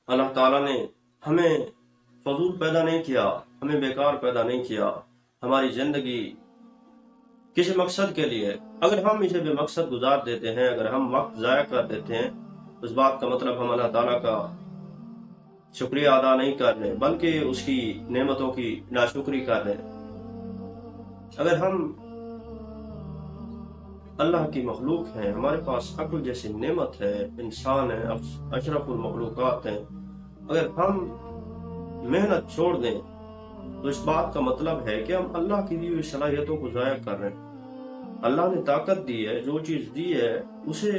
اللہ تعالیٰ نے ہمیں فضول پیدا نہیں کیا، ہمیں بیکار پیدا نہیں کیا. ہماری زندگی کسی مقصد کے لیے، اگر ہم اسے بے مقصد گزار دیتے ہیں، اگر ہم وقت ضائع کر دیتے ہیں، اس بات کا مطلب ہم اللہ تعالیٰ کا شکریہ ادا نہیں کر رہے بلکہ اس کی نعمتوں کی ناشکری کر رہے. اگر ہم اللہ کی مخلوق ہیں، ہمارے پاس عقل جیسی نعمت ہے، انسان ہے، اشرف المخلوقات ہیں، اگر ہم محنت چھوڑ دیں تو اس بات کا مطلب ہے کہ ہم اللہ کی دی ہوئی صلاحیتوں کو ضائع کر رہے ہیں. اللہ نے طاقت دی ہے، جو چیز دی ہے اسے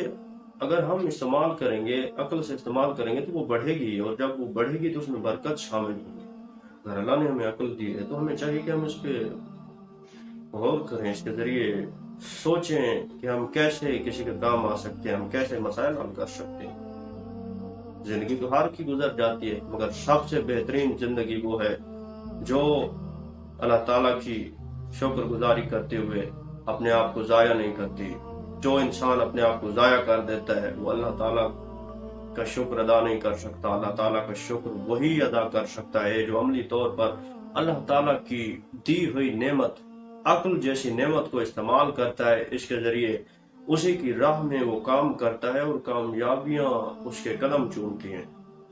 اگر ہم استعمال کریں گے، عقل سے استعمال کریں گے تو وہ بڑھے گی، اور جب وہ بڑھے گی تو اس میں برکت شامل ہوگی. اگر اللہ نے ہمیں عقل دی ہے تو ہمیں چاہیے کہ ہم اس پہ غور کریں، اس کے ذریعے سوچیں کہ ہم کیسے کسی کے کام آ سکتے ہیں، ہم کیسے مسائل حل کر سکتے ہیں. زندگی تو ہر کی گزر جاتی ہے، مگر سب سے بہترین زندگی وہ ہے جو اللہ تعالیٰ کی شکر گزاری کرتے ہوئے اپنے آپ کو ضائع نہیں کرتی. جو انسان اپنے آپ کو ضائع کر دیتا ہے وہ اللہ تعالیٰ کا شکر ادا نہیں کر سکتا. اللہ تعالیٰ کا شکر وہی ادا کر سکتا ہے جو عملی طور پر اللہ تعالیٰ کی دی ہوئی نعمت، عقل جیسی نعمت کو استعمال کرتا ہے. اس کے ذریعے اسی کی راہ میں وہ کام کرتا ہے اور کامیابیاں اس کے قدم چومتی ہیں.